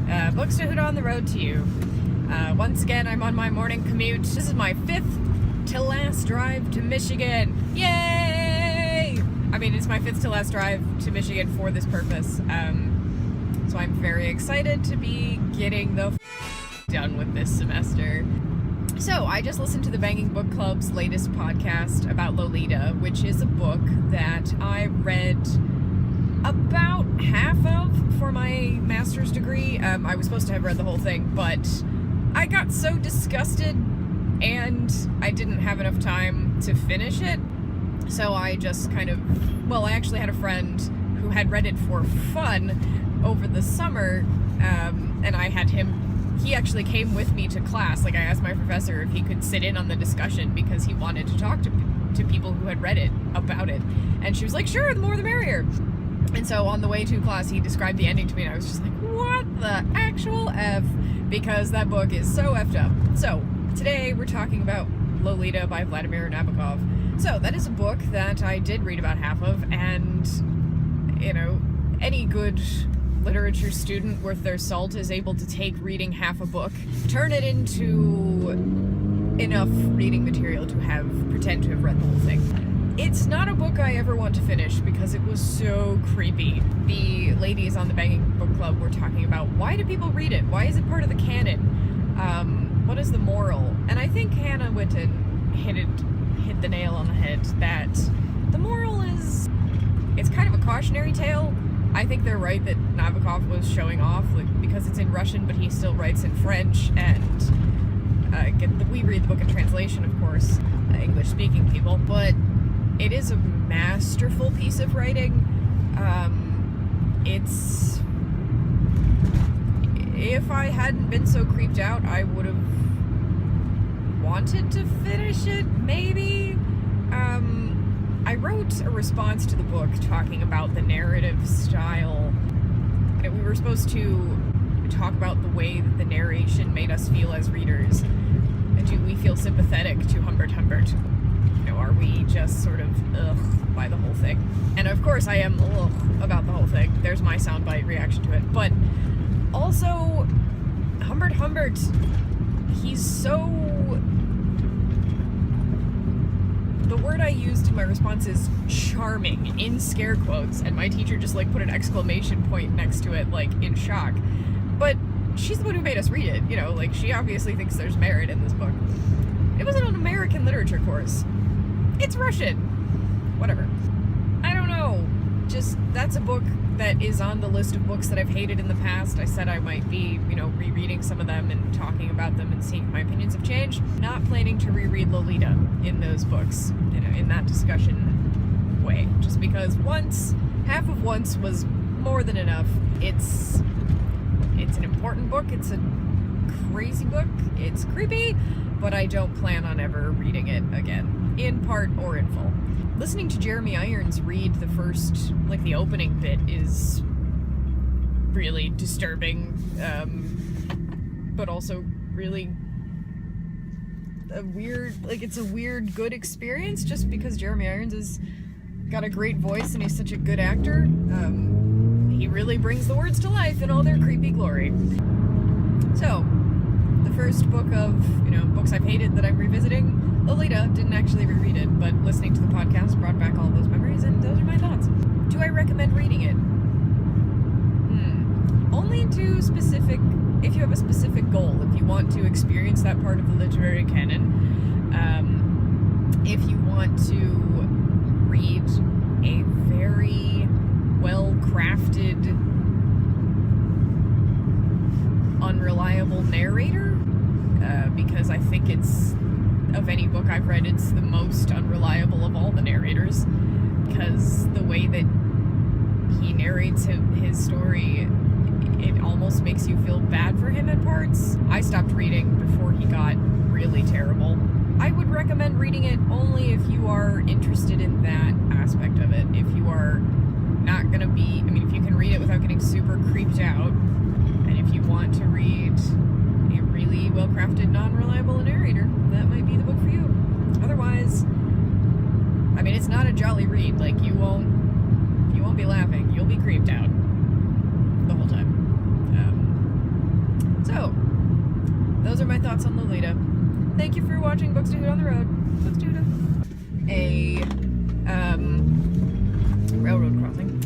Bookstahooda on the road to you. Once again, I'm on my morning commute. This is my 5th to last drive to Michigan. Yay! I mean, it's my 5th to last drive to Michigan for this purpose. So I'm very excited to be getting the done with this semester. So I just listened to the Banging Book Club's latest podcast about Lolita, which is a book that I read about half of for my master's degree. I was supposed to have read the whole thing, but I got so disgusted and I didn't have enough time to finish it. So I just I actually had a friend who had read it for fun over the summer, and I had he actually came with me to class. I asked my professor if he could sit in on the discussion because he wanted to talk to people who had read it about it. And she was like, sure, the more the merrier. And so on the way to class, he described the ending to me, and I was just like, what the actual F? Because that book is so effed up. So today we're talking about Lolita by Vladimir Nabokov. So that is a book that I did read about half of, and, any good literature student worth their salt is able to take reading half a book, turn it into enough reading material to pretend to have read the whole thing. It's not a book I ever want to finish because it was so creepy. The ladies on the Banging Book Club were talking about, why do people read it? Why is it part of the canon? What is the moral? And I think Hannah Witten hit the nail on the head that the moral is, it's kind of a cautionary tale. I think they're right that Nabokov was showing off, because it's in Russian, but he still writes in French, and we read the book in translation, of course, English-speaking people, but it is a masterful piece of writing. If I hadn't been so creeped out, I would have wanted to finish it, maybe. I wrote a response to the book talking about the narrative style. We were supposed to talk about the way that the narration made us feel as readers. And do we feel sympathetic to Humbert Humbert? Are we just sort of ugh by the whole thing? And of course I am ugh about the whole thing. There's my soundbite reaction to it. But also, Humbert Humbert, he's so... The word I used in my response is charming, in scare quotes, and my teacher just put an exclamation point next to it, in shock. But she's the one who made us read it, she obviously thinks there's merit in this book. It wasn't an American literature course. It's Russian. Whatever. I don't know. Just, that's a book that is on the list of books that I've hated in the past. I said I might be, rereading some of them and talking about them and seeing if my opinions have changed. Not planning to reread Lolita in those books, in that discussion way. Just because half of once was more than enough. It's an important book. It's a crazy book. It's creepy, but I don't plan on ever reading it again, in part or in full. Listening to Jeremy Irons read the first, the opening bit is really disturbing, but also really a weird, it's a weird, good experience just because Jeremy Irons has got a great voice and he's such a good actor. He really brings the words to life in all their creepy glory. So, the first book of, books I've hated that I'm revisiting, Lolita. Didn't actually reread it, but listening to the podcast brought back all those memories, and those are my thoughts. Do I recommend reading it? Only to if you have a specific goal, if you want to experience that part of the literary canon, if you want to read a very well-crafted, unreliable narrator, because I think it's, of any book I've read, it's the most unreliable of all the narrators, because the way that he narrates his story, it almost makes you feel bad for him at parts. I stopped reading before he got really terrible. I would recommend reading it only if you are interested in that aspect of it. If you are not gonna be, if you can read it without getting super creeped out, and if you want to read a really well-crafted, non-reliable narrator, that might be the book for you. Otherwise, it's not a jolly read. You won't be laughing. You'll be creeped out the whole time. my thoughts on Lolita. Thank you for watching Bookstahooda on the Road. Bookstahooda. A